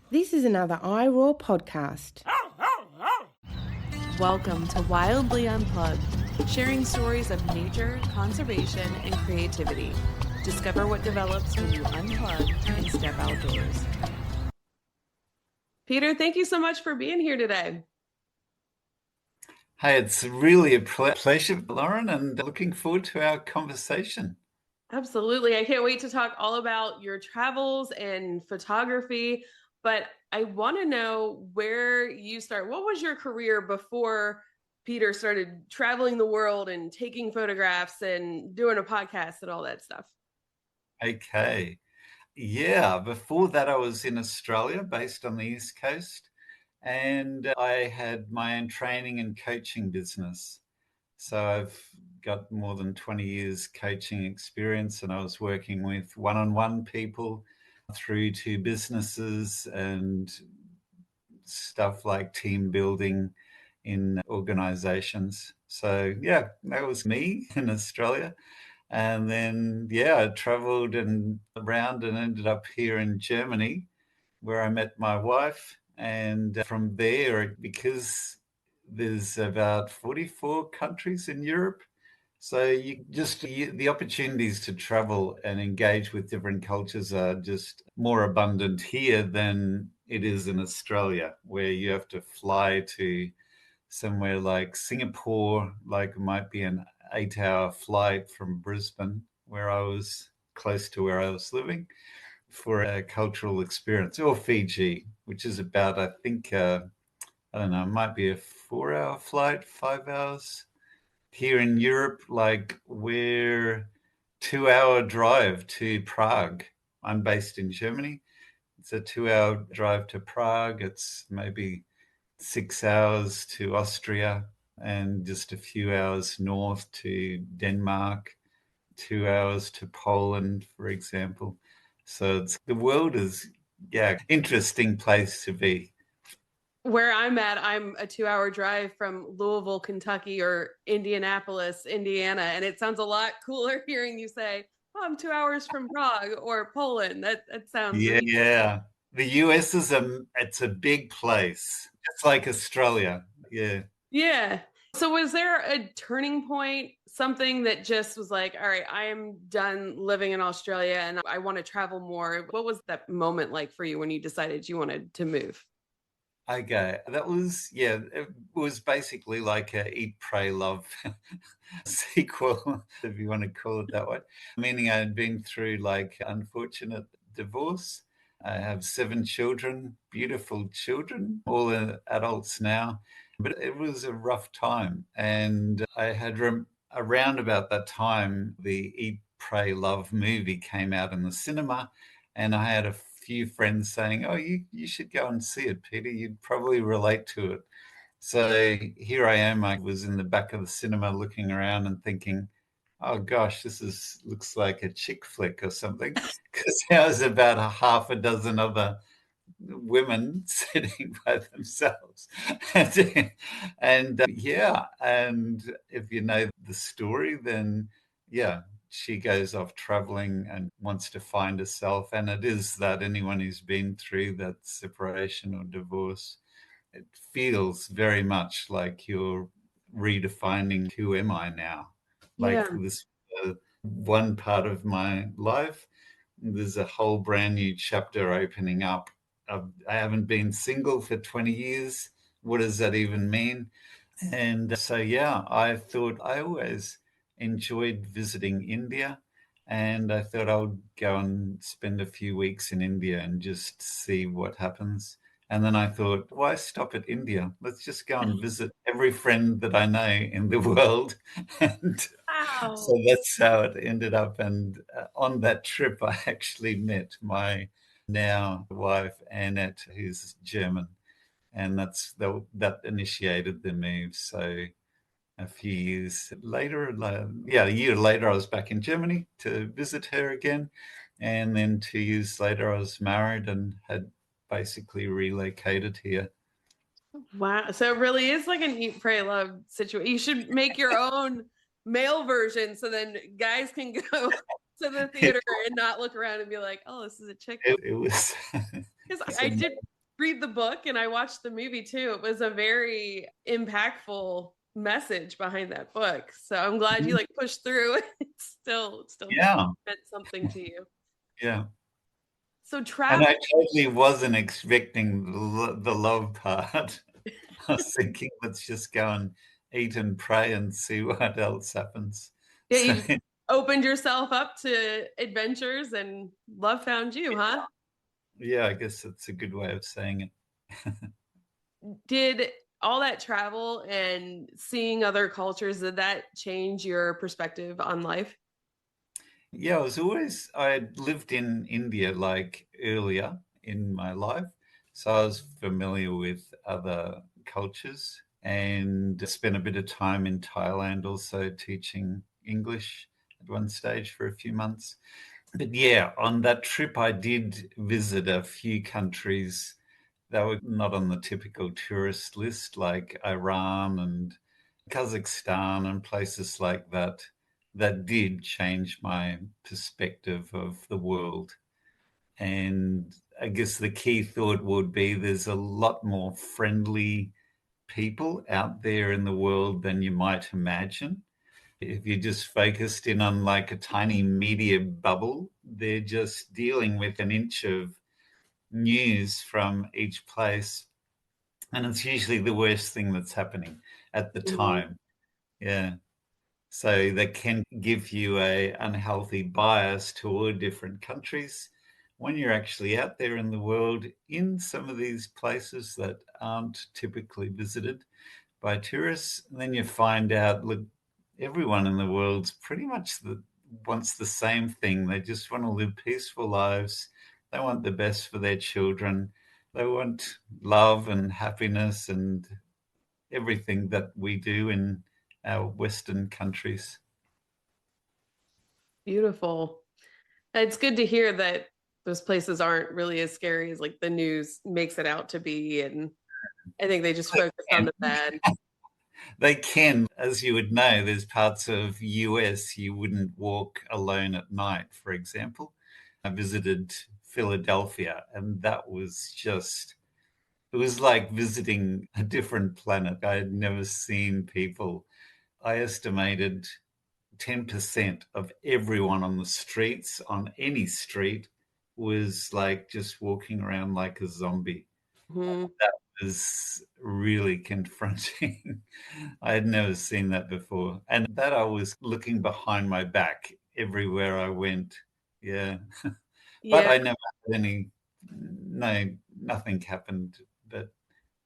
This is another iRaw podcast. Welcome to Wildly Unplugged, sharing stories of nature, conservation, and creativity. Discover what develops when you unplug and step outdoors. Peter, thank you so much for being here today. Hey, it's really a pleasure, Lauren, and looking forward to our conversation. Absolutely. I can't wait to talk all about your travels and photography, but I want to know where you start. What was your career before Peter started traveling the world and taking photographs and doing a podcast and all that stuff? Okay. Yeah, before that, I was in Australia, based on the East Coast, and I had my own training and coaching business. So I've got more than 20 years coaching experience, and I was working with one-on-one people through to businesses and stuff like team building in organizations. So yeah, that was me in Australia. And then, yeah, I traveled and around and ended up here in Germany where I met my wife. And from there, because there's about 44 countries in Europe, so the opportunities to travel and engage with different cultures are just more abundant here than it is in Australia, where you have to fly to somewhere like Singapore, like it might be an 8-hour flight from Brisbane, where I was close to where I was living, for a cultural experience, or Fiji, which is about, I think, I don't know, it might be a 4-hour flight, 5 hours. Here in Europe, like we're 2-hour drive to Prague. I'm based in Germany. It's a 2-hour drive to Prague. It's maybe 6 hours to Austria and just a few hours north to Denmark, 2 hours to Poland, for example. So the world is, yeah, interesting place to be. Where I'm at, I'm a 2-hour drive from Louisville, Kentucky, or Indianapolis, Indiana. And it sounds a lot cooler hearing you say, oh, I'm 2 hours from Prague or Poland. That sounds Yeah, really yeah. The US it's a big place. It's like Australia. Yeah. Yeah. So was there a turning point, something that just was like, all right, I am done living in Australia and I want to travel more? What was that moment like for you when you decided you wanted to move? Okay. That was, yeah, it was basically like a Eat, Pray, Love sequel, if you want to call it that way. Meaning I had been through like unfortunate divorce. I have 7 children, beautiful children, all adults now. But it was a rough time. And I had around about that time, the Eat, Pray, Love movie came out in the cinema. And I had a few friends saying, oh, you should go and see it, Peter. You'd probably relate to it. So here I am. I was in the back of the cinema looking around and thinking, oh gosh, looks like a chick flick or something. Because there was about a half a dozen other women sitting by themselves. Yeah, and if you know the story, then yeah, she goes off traveling and wants to find herself. And it is that anyone who's been through that separation or divorce, it feels very much like you're redefining who am I now? Yeah. Like this one part of my life, there's a whole brand new chapter opening up. I haven't been single for 20 years. What does that even mean? And so, yeah, I thought I always enjoyed visiting India. And I thought I would go and spend a few weeks in India and just see what happens. And then I thought, why stop at India? Let's just go and visit every friend that I know in the world. And so Wow. that's how it ended up. And on that trip, I actually met my now wife, Annette, who's German. And that initiated the move. So a few years later, yeah, a year later, I was back in Germany to visit her again. And then 2 years later, I was married and had basically relocated here. Wow. So it really is like an eat, pray, love situation. You should make your own male version so then guys can go to the It, theater and not look around and be like, oh, this is a chick. it was Because I some did read the book and I watched the movie too. It was a very impactful message behind that book. So I'm glad you like pushed through. It's still Yeah, meant something to you. yeah. So And travel. I totally wasn't expecting the love part. I was thinking, let's just go and eat and pray and see what else happens. Yeah, So, you just opened yourself up to adventures and love found you, huh? yeah, I guess that's a good way of saying it. Did all that travel and seeing other cultures, did that change your perspective on life? Yeah, I lived in India like earlier in my life. So I was familiar with other cultures and spent a bit of time in Thailand also teaching English at one stage for a few months. But yeah, on that trip, I did visit a few countries that were not on the typical tourist list, like Iran and Kazakhstan and places like that, that did change my perspective of the world. And I guess the key thought would be there's a lot more friendly people out there in the world than you might imagine. If you're just focused in on like a tiny media bubble, they're just dealing with an inch of news from each place. And it's usually the worst thing that's happening at the Mhm. time. Yeah. So that can give you a unhealthy bias toward different countries when you're actually out there in the world in some of these places that aren't typically visited by tourists. And then you find out, look, everyone in the world's pretty much wants the same thing. They just want to live peaceful lives. They want the best for their children. They want love and happiness and everything that we do in our Western countries. Beautiful. It's good to hear that those places aren't really as scary as like the news makes it out to be. And I think they just focus on And the bad. they can, as you would know, there's parts of US you wouldn't walk alone at night, for example. I visited Philadelphia, and that was just, it was like visiting a different planet. I had never seen people. I estimated 10% of everyone on the streets, on any street, was like just walking around like a zombie. Mhm. That was really confronting. I had never seen that before. And that I was looking behind my back everywhere I went. Yeah. But Yeah. I never had no, nothing happened. But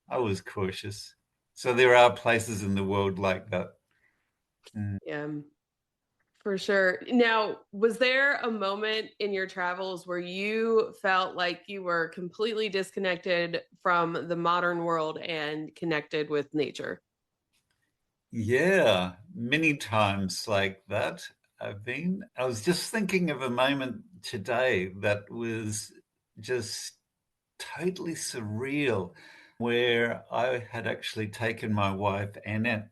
I was cautious. So there are places in the world like that. Mm. Yeah. For sure. Now, was there a moment in your travels where you felt like you were completely disconnected from the modern world and connected with nature? Yeah, many times like that. I was just thinking of a moment today that was just totally surreal, where I had actually taken my wife Annette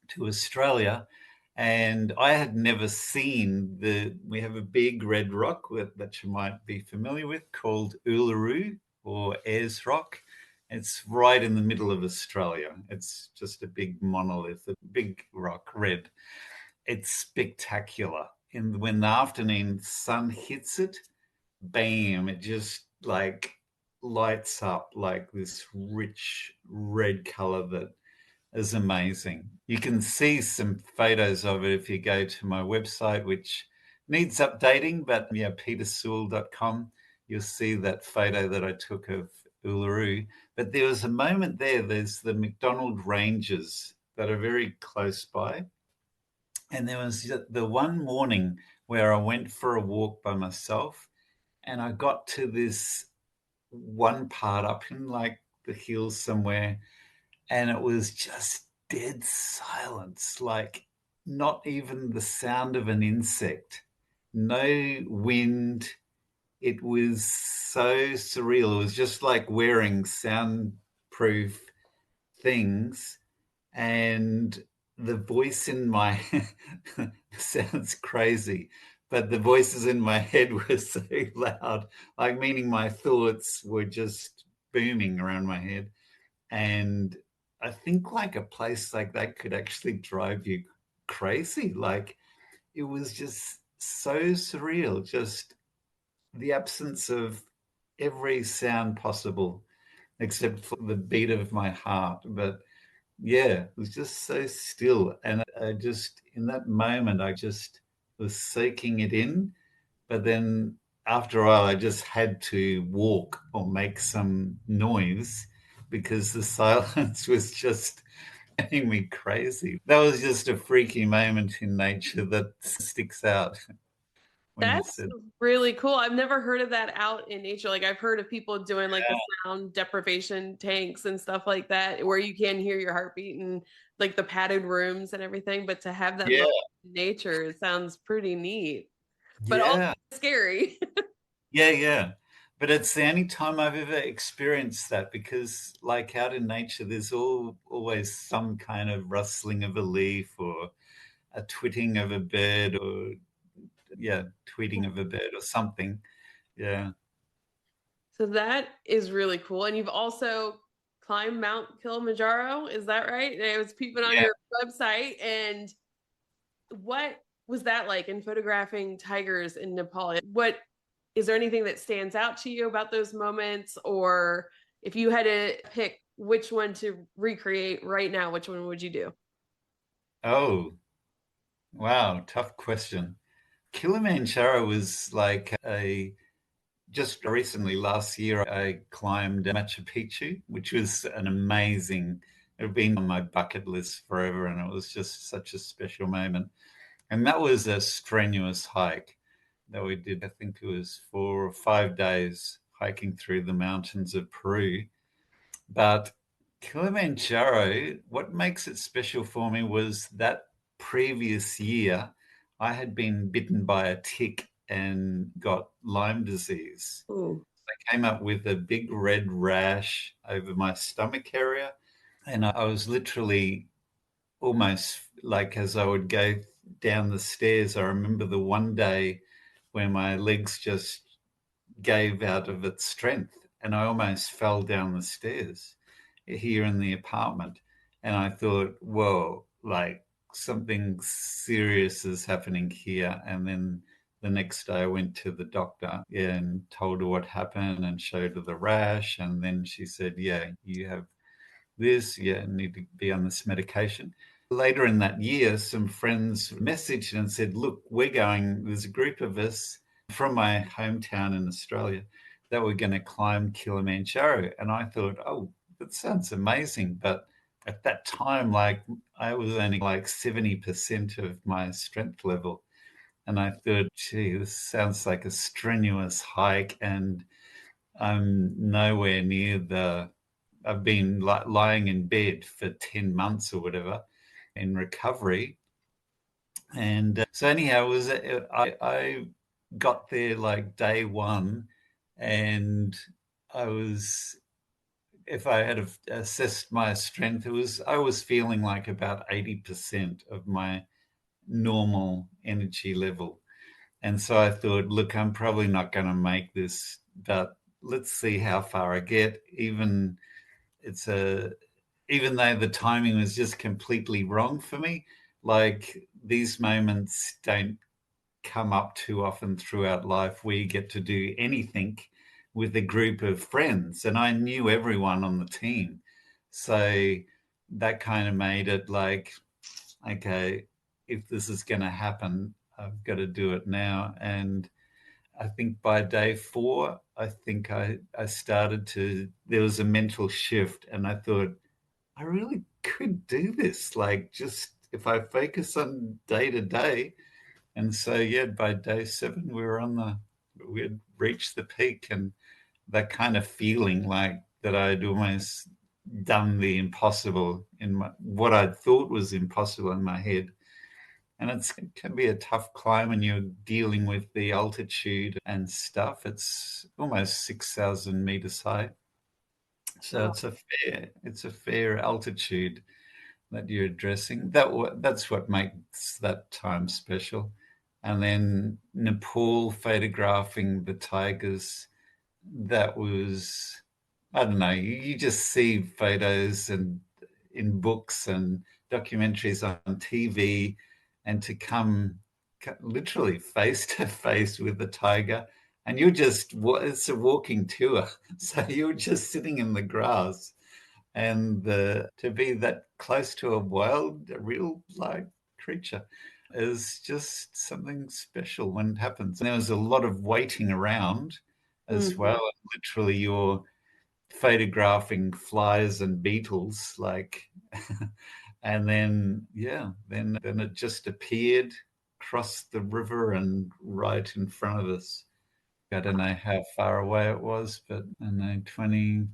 to Australia, and I had never seen we have a big red rock that you might be familiar with called Uluru or Ayers Rock. It's right in the middle of Australia. It's just a big monolith, a big rock, red. It's spectacular. And when the afternoon sun hits it, bam, it just like lights up like this rich red color that is amazing. You can see some photos of it if you go to my website, which needs updating, but yeah, petersewell.com. You'll see that photo that I took of Uluru. But there was a moment there, there's the McDonald Ranges that are very close by. And there was the one morning where I went for a walk by myself and I got to this one part up in like the hills somewhere, and it was just dead silence, like not even the sound of an insect, no wind. It was so surreal. It was just like wearing soundproof things, and the voice in my sounds crazy, but the voices in my head were so loud, like meaning my thoughts were just booming around my head. And I think like a place like that could actually drive you crazy. Like it was just so surreal, just the absence of every sound possible except for the beat of my heart. But yeah, it was just so still. And I just, in that moment, I just was soaking it in. But then after a while, I just had to walk or make some noise because the silence was just getting me crazy. That was just a freaky moment in nature that sticks out when you That's said, really cool. I've never heard of that out in nature. Like I've heard of people doing like the sound deprivation tanks and stuff like that, where you can hear your heartbeat and like the padded rooms and everything. But to have that yeah, moment in nature, it sounds pretty neat, but also yeah, scary. yeah. But it's the only time I've ever experienced that because, like out in nature, there's always some kind of rustling of a leaf or a twitting of a bird or, yeah, tweeting of a bird or something. Yeah. So that is really cool. And you've also climbed Mount Kilimanjaro, is that right? I was peeping on Yeah. your website. And what was that like in photographing tigers in Nepal? What is there anything that stands out to you about those moments? Or if you had to pick which one to recreate right now, which one would you do? Oh, wow. Tough question. Kilimanjaro was like just recently last year, I climbed Machu Picchu, which was an amazing, it had been on my bucket list forever. And it was just such a special moment. And that was a strenuous hike that we did. I think it was 4 or 5 days hiking through the mountains of Peru. But Kilimanjaro, what makes it special for me was that previous year, I had been bitten by a tick and got Lyme disease. Ooh. I came up with a big red rash over my stomach area. And I was literally almost like as I would go down the stairs, I remember the one day where my legs just gave out of its strength and I almost fell down the stairs here in the apartment. And I thought, whoa, like something serious is happening here. And then the next day I went to the doctor and told her what happened and showed her the rash. And then she said, yeah, you have this, yeah, need to be on this medication. Later in that year, some friends messaged and said, look, there's a group of us from my hometown in Australia that were going to climb Kilimanjaro. And I thought, oh, that sounds amazing. But at that time, like I was only like 70% of my strength level. And I thought, gee, this sounds like a strenuous hike. And I'm nowhere near I've been lying in bed for 10 months or whatever in recovery. And so anyhow, I got there like day one and I was, if I had assessed my strength, I was feeling like about 80% of my normal energy level. And so I thought, look, I'm probably not going to make this, but let's see how far I get. It's a Even though the timing was just completely wrong for me, like these moments don't come up too often throughout life where you get to do anything with a group of friends. And I knew everyone on the team. So that kind of made it like, okay, if this is going to happen, I've got to do it now. And I think by day four, I think I started there was a mental shift and I thought, I really could do this. Like just if I focus on day to day. And so yeah, by day seven we had reached the peak and that kind of feeling like that I'd almost done the impossible what I thought was impossible in my head. And it can be a tough climb when you're dealing with the altitude and stuff. It's almost 6,000 meters high. So Wow. it's a fair altitude that you're addressing. That's what makes that time special. And then Nepal photographing the tigers, that was I don't know, you just see photos and in books and documentaries on TV, and to come literally face to face with the tiger, and it's a walking tour. So you're just sitting in the grass, and to be that close to a real live creature is just something special when it happens. And there was a lot of waiting around as Mhm. well. Literally, you're photographing flies and beetles, like, and then then it just appeared, crossed the river, and right in front of us. I don't know how far away it was, but I don't know, 20,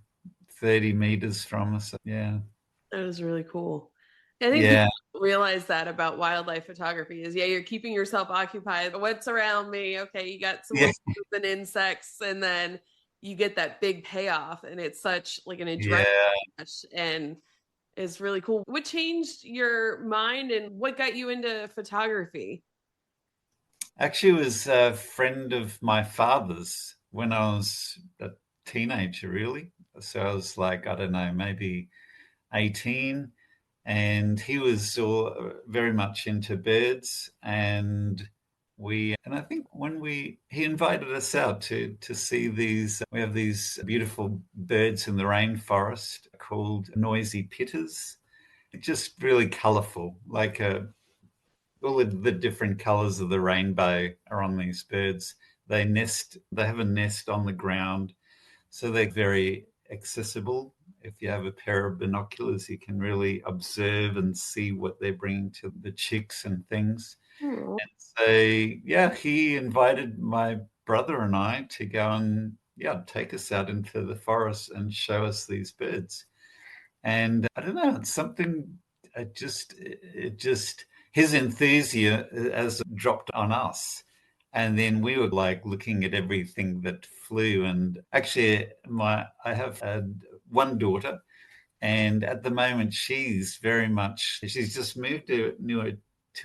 30 meters from us. Yeah. That is really cool. I think people Yeah. don't realize that about wildlife photography is, yeah, you're keeping yourself occupied. What's around me? Okay, you got some Yeah. little and insects, and then you get that big payoff, and it's such like an adrenaline Yeah. rush, and it's really cool. What changed your mind, and what got you into photography? Actually, it was a friend of my father's when I was a teenager, really. So I was like, I don't know, maybe 18, and he was very much into birds, and I think when he invited us out to see these, we have these beautiful birds in the rainforest called noisy pitters. Just really colorful, like all of the different colors of the rainbow are on these birds. They have a nest on the ground, so they're very accessible. If you have a pair of binoculars, you can really observe and see what they're bringing to the chicks and things. Oh, So, yeah, he invited my brother and I to go and, yeah, take us out into the forest and show us these birds. And I don't know, it's something, it just, his enthusiasm has dropped on us. And then we were like looking at everything that flew. And actually, I have one daughter, and at the moment, she's just moved to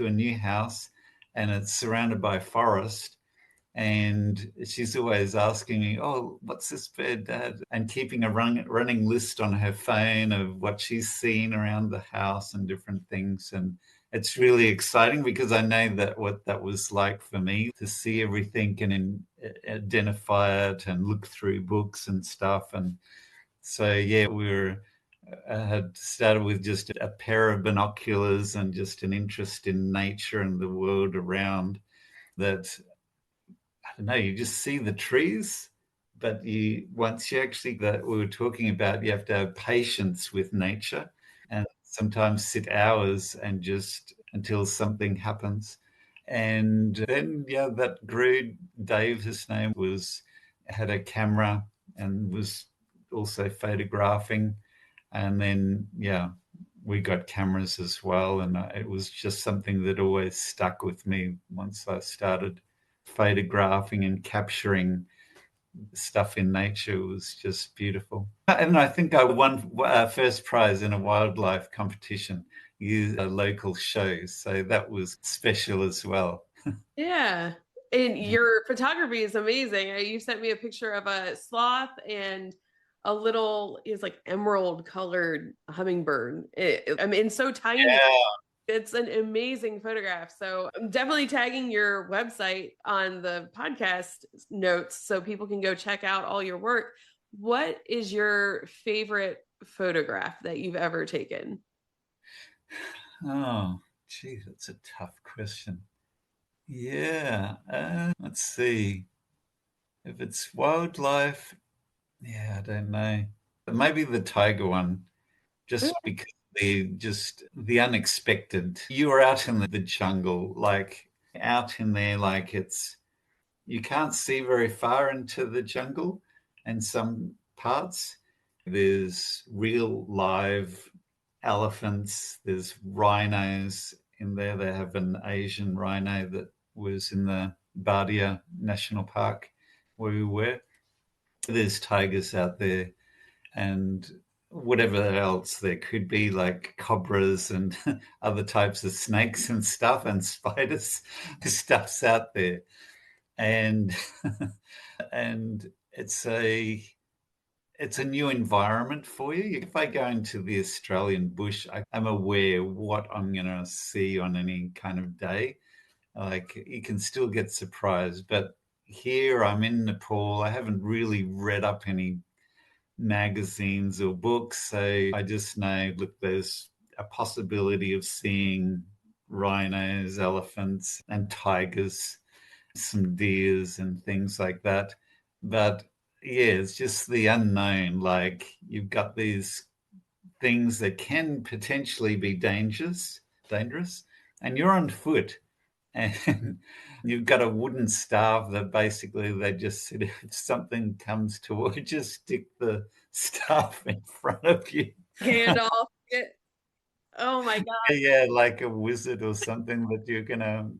a new house, and it's surrounded by forest. And she's always asking me, "Oh, what's this bird, Dad?" And keeping a running list on her phone of what she's seen around the house and different things. And it's really exciting because I know that what that was like for me to see everything and identify it and look through books and stuff. And so, yeah, I had started with just a pair of binoculars and just an interest in nature and the world around that. I don't know, you just see the trees, but once you actually, that we were talking about, you have to have patience with nature and sometimes sit hours and just until something happens. And then, yeah, that grew. Dave, his name was, had a camera and was also photographing. And then, yeah, we got cameras as well. And it was just something that always stuck with me once I started photographing and capturing stuff in nature. It was just beautiful. And I think I won first prize in a wildlife competition, a local show. So that was special as well. yeah. And your photography is amazing. You sent me a picture of a sloth and a little is like emerald colored hummingbird. I mean, so tiny. Yeah. It's an amazing photograph. So I'm definitely tagging your website on the podcast notes so people can go check out all your work. What is your favorite photograph that you've ever taken? Oh, gee, that's a tough question. Yeah. Let's see. If it's wildlife, yeah, I don't know. Maybe the tiger one, just because the unexpected. You were out in the jungle, like out in there, like you can't see very far into the jungle and some parts. There's real live elephants, there's rhinos in there. They have an Asian rhino that was in the Bardia National Park where we were. There's tigers out there and whatever else there could be, like cobras and other types of snakes and stuff and spiders. Stuff's out there. And and it's a new environment for you. If I go into the Australian bush, I'm aware what I'm going to see on any kind of day. Like you can still get surprised, but here I'm in Nepal. I haven't really read up any magazines or books, so I just know, look, there's a possibility of seeing rhinos, elephants, and tigers, some deers, and things like that. But yeah, it's just the unknown. Like you've got these things that can potentially be dangerous, and you're on foot and you've got a wooden staff that basically they just said if something comes toward, just stick the staff in front of you. Gandalf. Oh my God. Yeah, like a wizard or something that you're gonna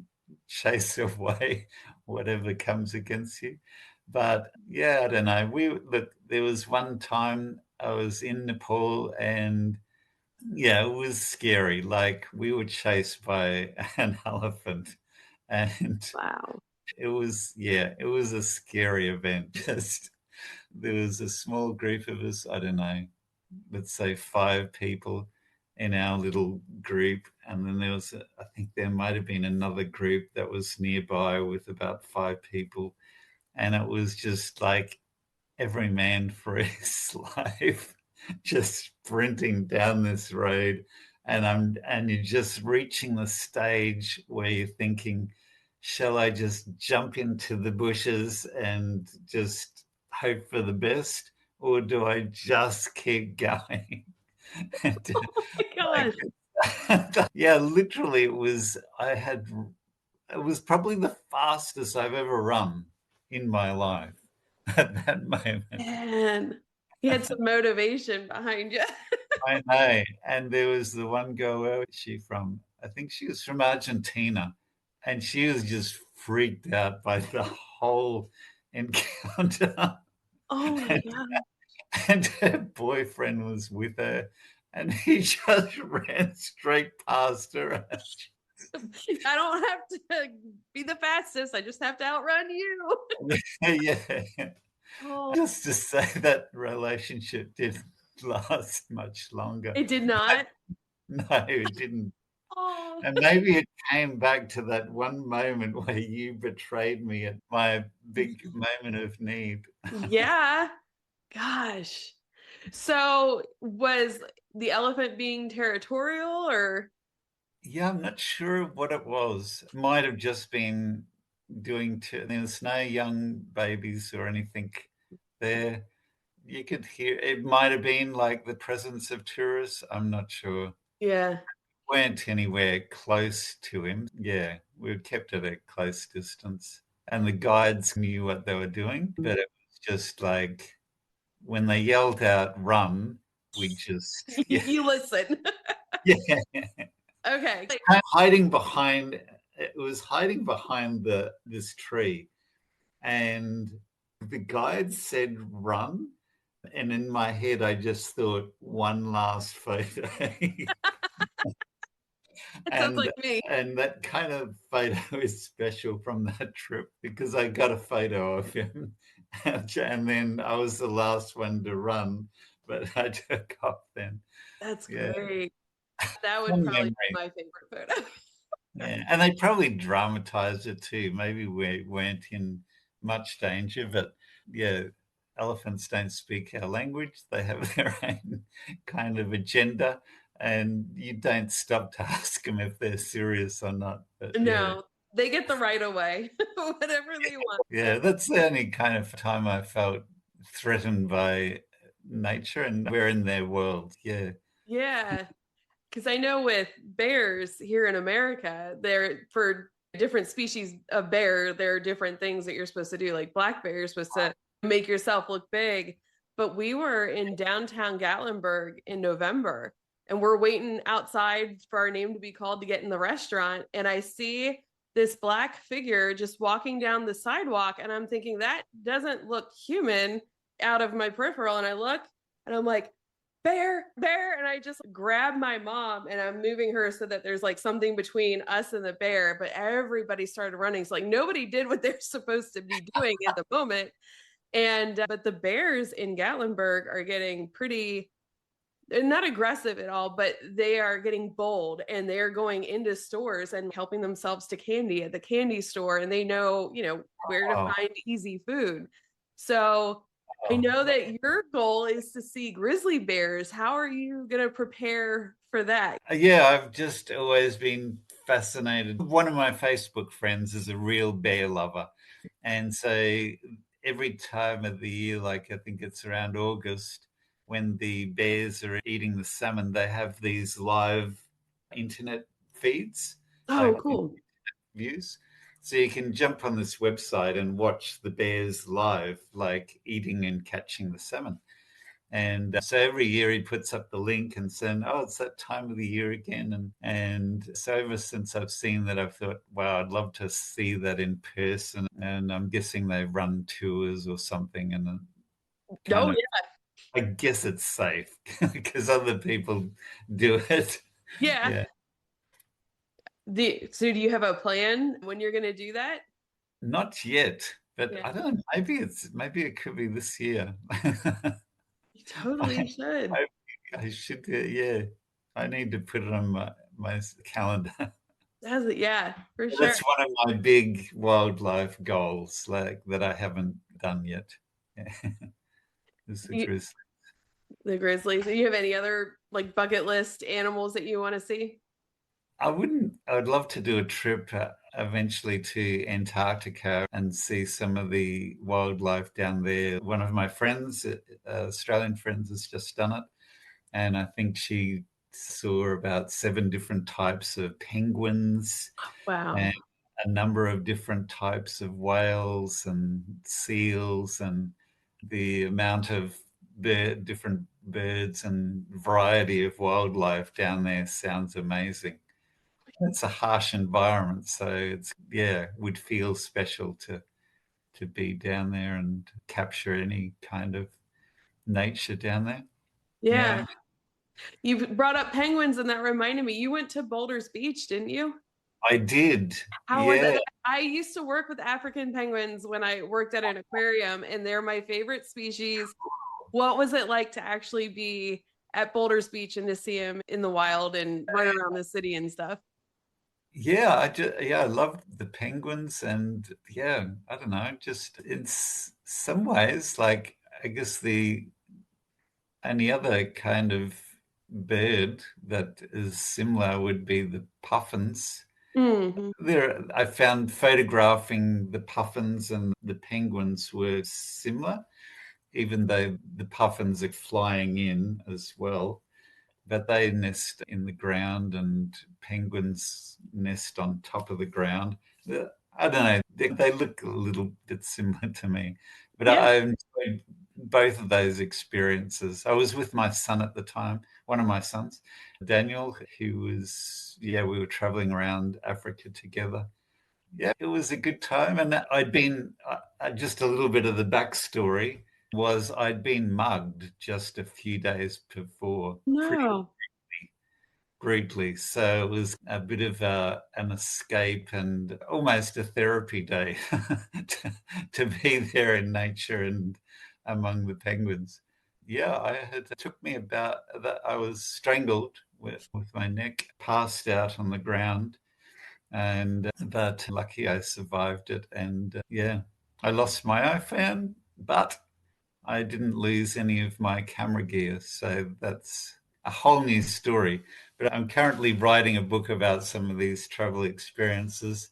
chase away whatever comes against you. But yeah, I don't know. There was one time I was in Nepal and yeah, it was scary. Like we were chased by an elephant and Wow. it was a scary event. Just there was a small group of us, I don't know, let's say 5 people in our little group. And then I think there might have been another group that was nearby with about 5 people. And it was just like every man for his life, just sprinting down this road. And you're just reaching the stage where you're thinking, shall I just jump into the bushes and just hope for the best? Or do I just keep going? And, Oh my gosh. yeah, literally it was probably the fastest I've ever run in my life at that moment. Man, you had some motivation behind you. I know. And there was the one girl, where was she from? I think she was from Argentina. And she was just freaked out by the whole encounter. Oh my And, God. and her boyfriend was with her. And he just ran straight past her. I don't have to be the fastest. I just have to outrun you. Yeah. Oh, Just to say that relationship didn't last much longer. it did not. No, it didn't. Oh, And maybe it came back to that one moment where you betrayed me at my big moment of need. yeah. Gosh. So was the elephant being territorial or? Yeah, I'm not sure what it was. It might have just been there's no young babies or anything there. You could hear it might have been like the presence of tourists. I'm not sure. Yeah. Weren't anywhere close to him. Yeah, we were kept at a close distance. And the guides knew what they were doing, but it was just like when they yelled out run, we just yeah, You listen. yeah. Okay. Hiding behind it was hiding behind this tree. And the guide said run. And in my head I just thought one last photo. That sounds and like me. and that kind of photo is special from that trip because I got a photo of him, and then I was the last one to run, but I took off then. That's Yeah, great. That would fun probably memory. be my favorite photo. Yeah, and they probably dramatized it too. Maybe we weren't in much danger, but yeah, elephants don't speak our language. They have their own kind of agenda, and you don't stop to ask them if they're serious or not. But yeah, No, they get the right of way, whatever they want. yeah, that's the only kind of time I felt threatened by nature, and we're in their world. Yeah. Yeah. Because I know with bears here in America, there for different species of bear, there are different things that you're supposed to do. Like black bear, you're supposed to make yourself look big. But we were in downtown Gatlinburg in November, and we're waiting outside for our name to be called to get in the restaurant. And I see this black figure just walking down the sidewalk, and I'm thinking that doesn't look human out of my peripheral. And I look, and I'm like, bear, bear. And I just grab my mom and I'm moving her so that there's like something between us and the bear. But everybody started running. So like nobody did what they're supposed to be doing in the moment. And but the bears in Gatlinburg are getting pretty, they're not aggressive at all, but they are getting bold and they're going into stores and helping themselves to candy at the candy store. And they know, where to Oh, find easy food. So I oh. know that your goal is to see grizzly bears. How are you going to prepare for that? Yeah, I've just always been fascinated. One of my Facebook friends is a real bear lover. And so every time of the year, like I think it's around August, when the bears are eating the salmon, they have these live internet feeds, Oh, like cool. views. So you can jump on this website and watch the bears live, like eating and catching the salmon. And so every year he puts up the link and saying, "Oh, it's that time of the year again." And so ever since I've seen that, I've thought, "Wow, I'd love to see that in person." And I'm guessing they run tours or something, and kind Oh, of, yeah. I guess it's safe because other people do it. Yeah. Yeah, So do you have a plan when you're going to do that? not yet, but Yeah, I don't know. Maybe it could be this year. you totally should. I, I should, yeah. I need to put it on my calendar. Yeah, for sure. That's one of my big wildlife goals, like that I haven't done yet. Yeah. Is the You, grizzly. the grizzlies. Do you have any other like bucket list animals that you want to see? I would love to do a trip eventually to Antarctica and see some of the wildlife down there. One of my friends, Australian friends, has just done it. And I think she saw about 7 different types of penguins Wow. and a number of different types of whales and seals, and the amount of different birds and variety of wildlife down there sounds amazing. It's a harsh environment, so it's, yeah, would feel special to be down there and capture any kind of nature down there. Yeah, Yeah. You brought up penguins and that reminded me. You went to Boulder's Beach, didn't you? I did. How was Yeah. that? I used to work with African penguins when I worked at an aquarium, and they're my favorite species. What was it like to actually be at Boulder's Beach and to see them in the wild and run around the city and stuff? Yeah, I loved the penguins, and yeah, I don't know, just in some ways, like I guess the only other kind of bird that is similar would be the puffins. Hmm. There, I found photographing the puffins and the penguins were similar, even though the puffins are flying in as well. But they nest in the ground and penguins nest on top of the ground. I don't know, they look a little bit similar to me, but Yeah. I enjoyed both of those experiences. I was with my son at the time, one of my sons, Daniel, who was, yeah, we were traveling around Africa together. Yeah, it was a good time. And I'd been, just a little bit of the backstory was I'd been mugged just a few days before, pretty No. brutally. So it was a bit of an escape and almost a therapy day to be there in nature and among the penguins. Yeah, it took me about that. I was strangled with my neck, passed out on the ground, and but lucky I survived it. And yeah, I lost my iPhone, but I didn't lose any of my camera gear, so that's a whole new story. But I'm currently writing a book about some of these travel experiences.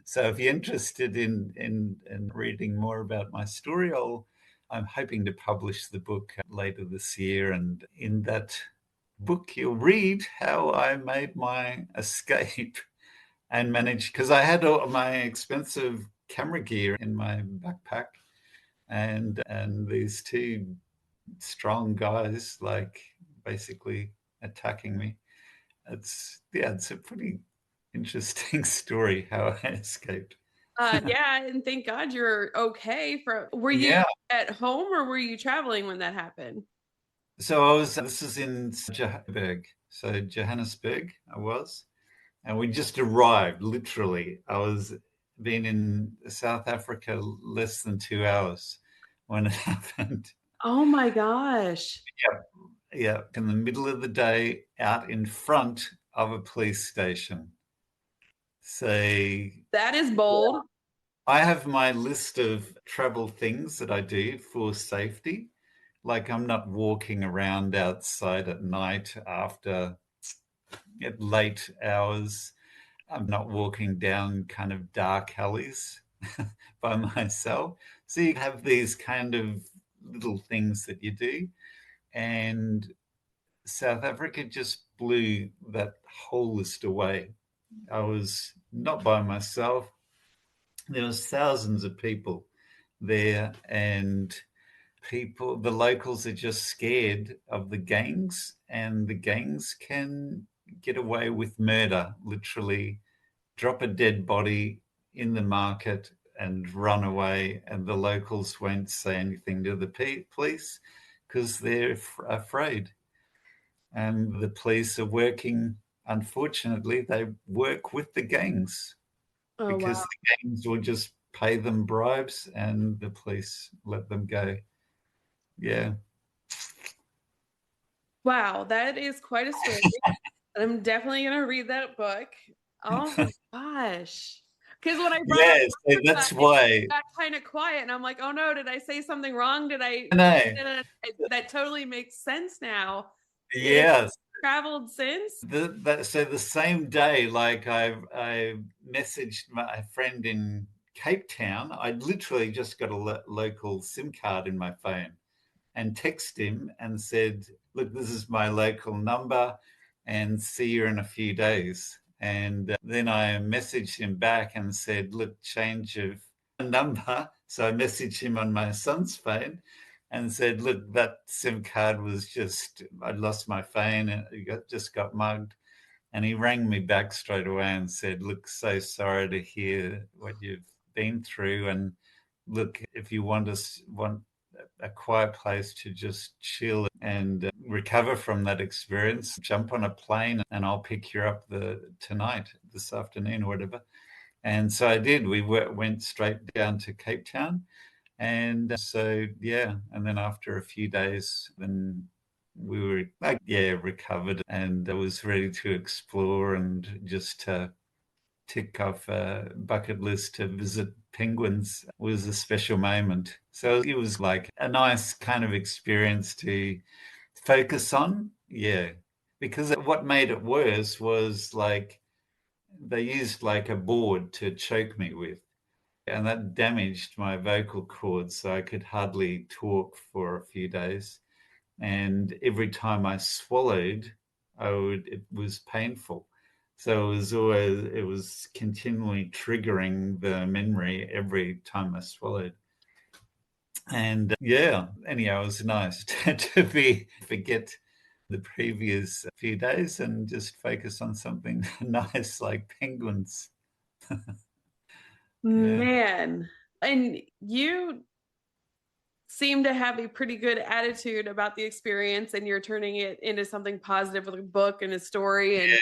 So if you're interested in reading more about my story, I'm hoping to publish the book later this year. And in that book, you'll read how I made my escape and managed, because I had all my expensive camera gear in my backpack, and these two strong guys like basically attacking me. It's a pretty interesting story how I escaped. Yeah, and thank God you're okay. Were you Yeah. at home or were you traveling when that happened? So this is in Johannesburg. So Johannesburg I was, and we just arrived literally. I was been in South Africa less than 2 hours. when it happened. Oh my gosh. Yeah, in the middle of the day, out in front of a police station. So That is bold. I have my list of travel things that I do for safety. Like I'm not walking around outside at night after at late hours. I'm not walking down kind of dark alleys by myself. So you have these kind of little things that you do. And South Africa just blew that whole list away. I was not by myself. There was thousands of people there, and the locals are just scared of the gangs, and the gangs can get away with murder, literally drop a dead body in the market and run away, and the locals won't say anything to the police because they're afraid. And the police are working, unfortunately, they work with the gangs Oh because wow. the gangs will just pay them bribes and the police let them go. Yeah. Wow, that is quite a story. I'm definitely gonna read that book. Oh my gosh. Because when I brought up Yes, so Africa, that's it why. got kind of quiet, and I'm like, oh no, did I say something wrong? No, That totally makes sense now. It yes. traveled since. So the same day, like I messaged my friend in Cape Town. I literally just got a local SIM card in my phone and texted him and said, "Look, this is my local number, and see you in a few days." And then I messaged him back and said, "Look, change of number." So I messaged him on my son's phone and said, "Look, that SIM card was just, I'd lost my phone and it just got mugged." And he rang me back straight away and said, "Look, so sorry to hear what you've been through. And look, if you want a quiet place to just chill and recover from that experience, jump on a plane and I'll pick you up tonight, this afternoon or whatever." And so I did. We went straight down to Cape Town. And so, yeah. And then after a few days, then we were like, yeah, recovered, and I was ready to explore and just tick off a bucket list to visit penguins. Was a special moment. So it was like a nice kind of experience to focus on. Yeah. Because what made it worse was like they used like a board to choke me with. And that damaged my vocal cords, so I could hardly talk for a few days. And every time I swallowed, it was painful. So it was continually triggering the memory every time I swallowed. And yeah, anyhow, it was nice to forget the previous few days and just focus on something nice like penguins. Yeah. Man. And you seem to have a pretty good attitude about the experience, and you're turning it into something positive with a book and a story. And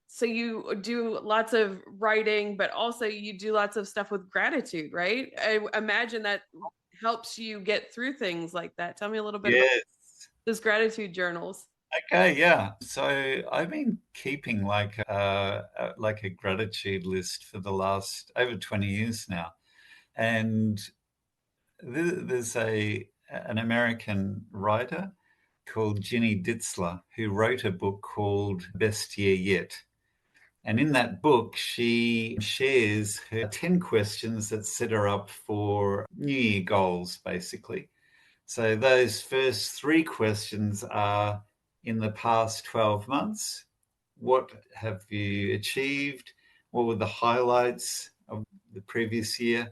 so you do lots of writing, but also you do lots of stuff with gratitude, right? I imagine that helps you get through things like that. Tell me a little bit about Yes. those gratitude journals. Okay, yeah. So I've been keeping like a gratitude list for the last over 20 years now. And there's an American writer called Ginny Ditzler who wrote a book called Best Year Yet. And in that book, she shares her 10 questions that set her up for New Year goals, basically. So those first three questions are: in the past 12 months, what have you achieved? What were the highlights of the previous year?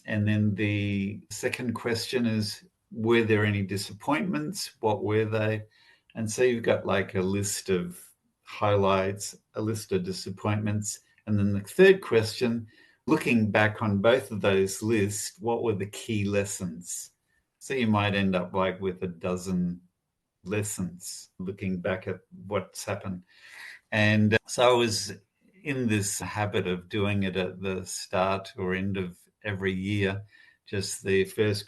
And then the second question is, were there any disappointments? What were they? And so you've got like a list of highlights, a list of disappointments. And then the third question, looking back on both of those lists, what were the key lessons? So you might end up like with a dozen lessons looking back at what's happened. And so I was in this habit of doing it at the start or end of every year just the first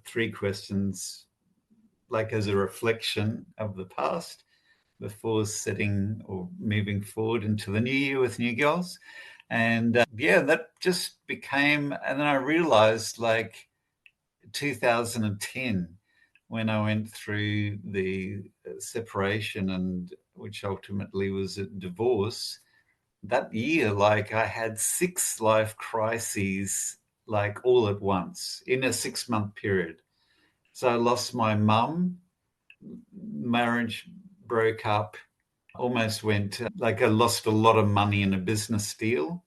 three questions, like as a reflection of the past before setting or moving forward into the new year with new goals. And yeah, that just became, and then I realized like 2010 when I went through the separation, and which ultimately was a divorce. That year, like I had 6 life crises, like all at once in a 6-month period. So I lost my mum, marriage broke up, almost went like I lost a lot of money in a business deal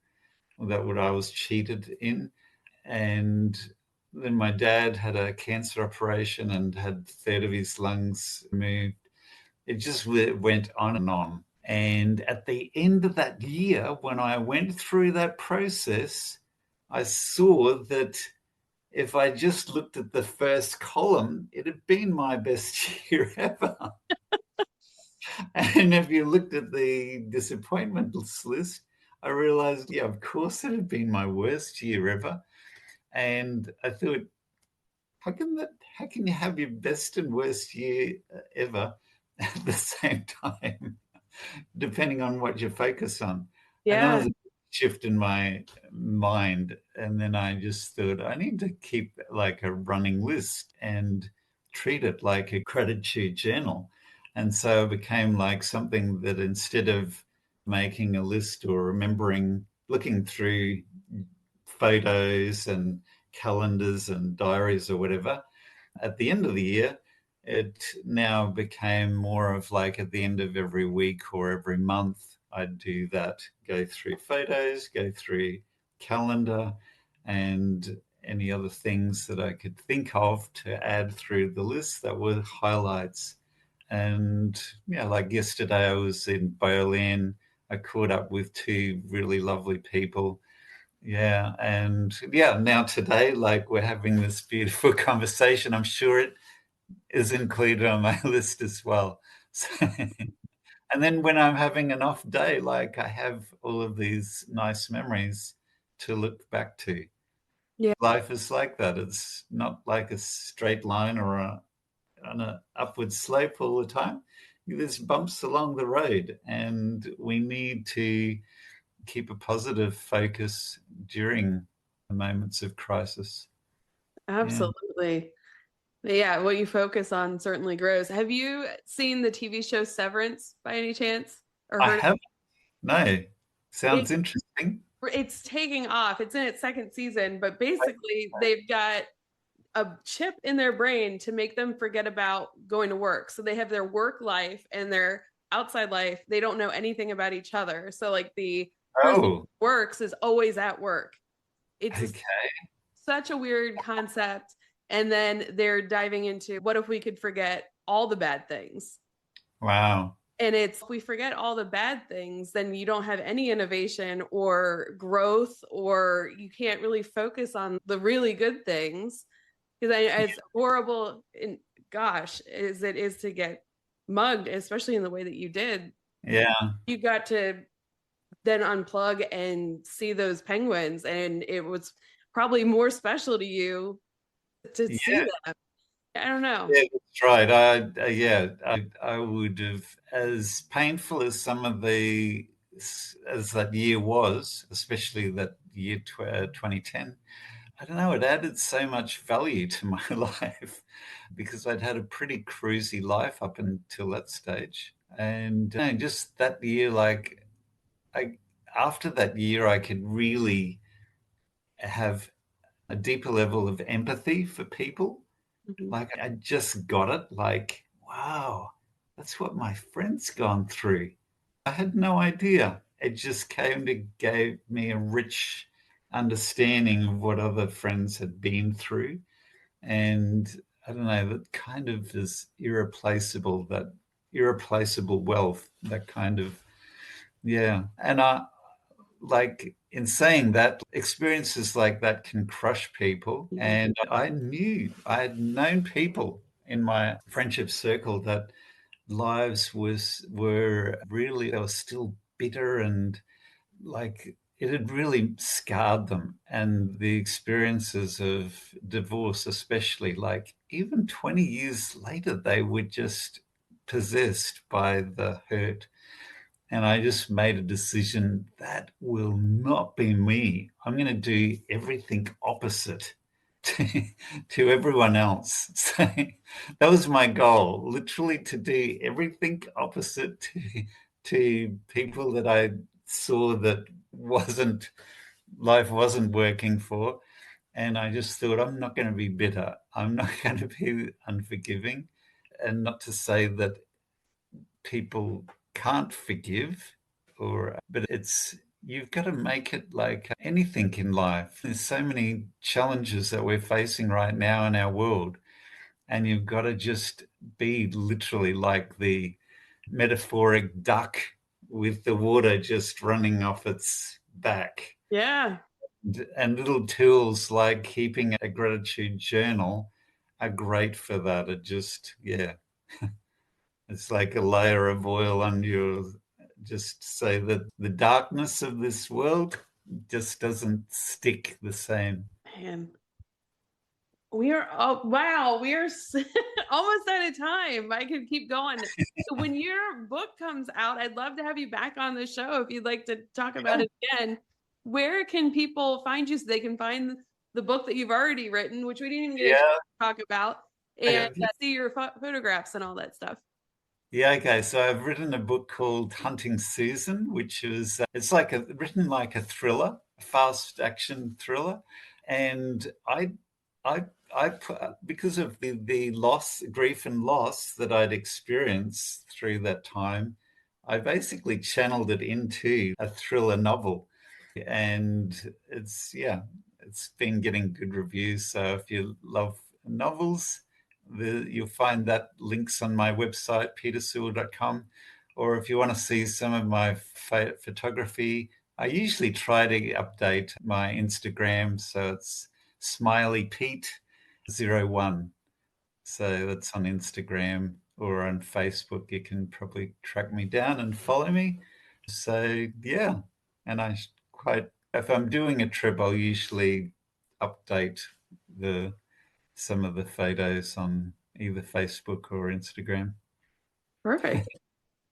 that what I was cheated in. And then my dad had a cancer operation and had a third of his lungs removed. It just went on and on. And at the end of that year, when I went through that process, I saw that if I just looked at the first column, it had been my best year ever. And if you looked at the disappointments list, I realized, yeah, of course it had been my worst year ever. And I thought, how can you have your best and worst year ever at the same time, depending on what you focus on? And that Yeah, was a shift in my mind. And then I just thought, I need to keep like a running list and treat it like a gratitude journal. And so it became like something that instead of making a list or remembering, looking through photos and calendars and diaries or whatever, at the end of the year, it now became more of like at the end of every week or every month, I'd do that, go through photos, go through calendar, and any other things that I could think of to add through the list that were highlights. And yeah, like yesterday, I was in Berlin. I caught up with 2 really lovely people. Yeah. And yeah, now today, like we're having this beautiful conversation. I'm sure it is included on my list as well. So, and then when I'm having an off day, like I have all of these nice memories to look back to. yeah, Life is like that. It's not like a straight line or on an upward slope all the time. There's bumps along the road, and we need to keep a positive focus during moments of crisis. Yeah. absolutely. Yeah, what you focus on certainly grows. Have you seen the TV show Severance by any chance or I heard have no. it? Sounds interesting. It's taking off. It's in its second season, but basically they've got a chip in their brain to make them forget about going to work. So they have their work life and their outside life. They don't know anything about each other. So like the person Oh, who works is always at work. It's okay. such a weird concept. And then they're diving into what if we could forget all the bad things? Wow. And it's if we forget all the bad things, then you don't have any innovation or growth, or you can't really focus on the really good things. Because as horrible and gosh as it is to get mugged, especially in the way that you did, Yeah. you got to then unplug and see those penguins, and it was probably more special to you to see Yeah. them. I don't know. Yeah, that's right. I would have, as painful as some of the, as that year was, especially that year 2010, I don't know, it added so much value to my life because I'd had a pretty cruisy life up until that stage. And just that year, like, I, after that year, I could really have a deeper level of empathy for people. Mhm. Like I just got it. Like, wow, that's what my friend's gone through. I had no idea. It just came to gave me a rich understanding of what other friends had been through. And I don't know, that kind of is irreplaceable, that irreplaceable wealth, that kind of, yeah. And I, like in saying that, experiences like that can crush people. Mhm. And I had known people in my friendship circle that lives were really, they were still bitter and like it had really scarred them. And the experiences of divorce, especially, like even 20 years later, they were just possessed by the hurt. And I just made a decision that will not be me. I'm going to do everything opposite to everyone else. So that was my goal, literally to do everything opposite to people that I saw that life wasn't working for. And I just thought, I'm not going to be bitter. I'm not going to be unforgiving. And not to say that people can't forgive, but you've got to make it like anything in life. There's so many challenges that we're facing right now in our world, and you've got to just be literally like the metaphoric duck with the water just running off its back. Yeah. And little tools like keeping a gratitude journal are great for that. It just, yeah. It's like a layer of oil on you, just say that the darkness of this world just doesn't stick the same. Man, we are, oh, wow, we are almost out of time. I could keep going. When your book comes out, I'd love to have you back on the show if you'd like to talk about it again. Where can people find you so they can find the book that you've already written, which we didn't even get a chance to talk about, and see your photographs and all that stuff? Yeah, okay. So I've written a book called Hunting Susan, which is it's written like a thriller, a fast action thriller, and I because of the loss, grief, and loss that I'd experienced through that time, I basically channeled it into a thriller novel, and it's been getting good reviews. So if you love novels, you'll find that links on my website, petersewell.com. Or if you want to see some of my photography, I usually try to update my Instagram. So it's SmileyPete01. So that's on Instagram, or on Facebook. You can probably track me down and follow me. So yeah, and if I'm doing a trip, I'll usually update some of the photos on either Facebook or Instagram. Perfect.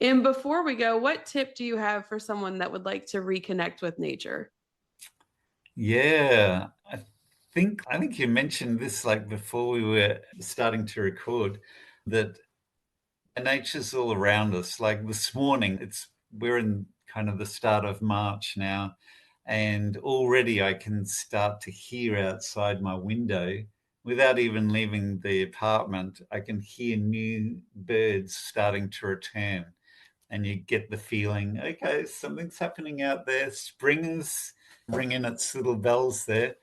And before we go, what tip do you have for someone that would like to reconnect with nature? Yeah, I think you mentioned this like before we were starting to record, that nature's all around us. Like this morning, we're in kind of the start of March now, and already I can start to hear outside my window without even leaving the apartment. I can hear new birds starting to return, and you get the feeling, okay, something's happening out there. Spring is ringing its little bells there.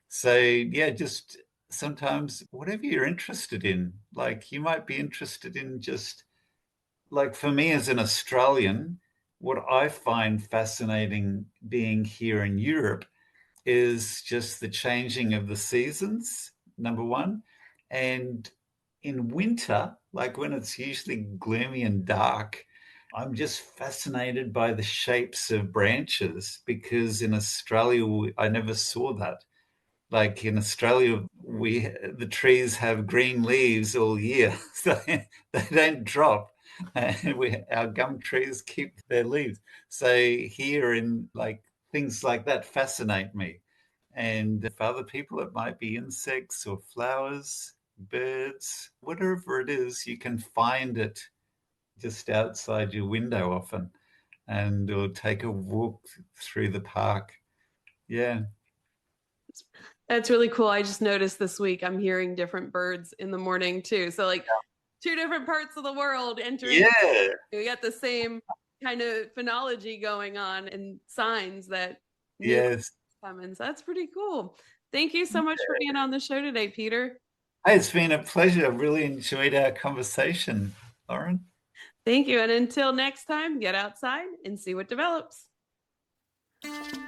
So yeah, just sometimes whatever you're interested in, like you might be interested in just, like for me as an Australian, what I find fascinating being here in Europe is just the changing of the seasons, number one. And in winter, like when it's usually gloomy and dark, I'm just fascinated by the shapes of branches, because in Australia, I never saw that. Like in Australia, the trees have green leaves all year, so they don't drop, and our gum trees keep their leaves. So here, in like things like that fascinate me, and for other people, it might be insects or flowers, birds, whatever it is. You can find it just outside your window often, or take a walk through the park. Yeah. That's really cool. I just noticed this week I'm hearing different birds in the morning too. So like two different parts of the world entering. Yeah. We got the same kind of phonology going on and signs that yes coming. So that's pretty cool. Thank you so much for being on the show today, Peter. Hey, it's been a pleasure. I've really enjoyed our conversation, Lauren. Thank you. And until next time, get outside and see what develops.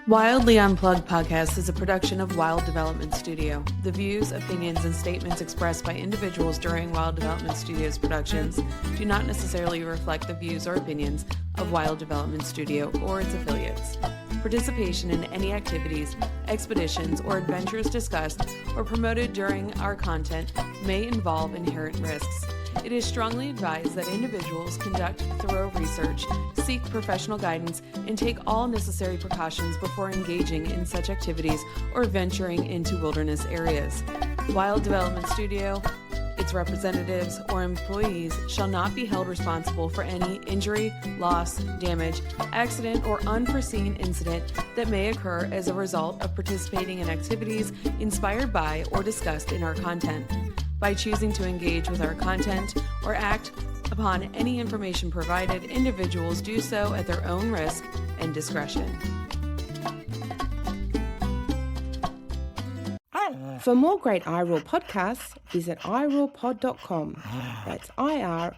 Wildly Unplugged podcast is a production of Wild Development Studio. The views, opinions, and statements expressed by individuals during Wild Development Studio's productions do not necessarily reflect the views or opinions of Wild Development Studio or its affiliates. Participation in any activities, expeditions, or adventures discussed or promoted during our content may involve inherent risks. It is strongly advised that individuals conduct thorough research, seek professional guidance, and take all necessary precautions before engaging in such activities or venturing into wilderness areas. Wild Development Studio, its representatives, or employees shall not be held responsible for any injury, loss, damage, accident, or unforeseen incident that may occur as a result of participating in activities inspired by or discussed in our content. By choosing to engage with our content or act upon any information provided, individuals do so at their own risk and discretion. For more great iRaw podcasts, visit irawpod.com. That's IROARPOD.com.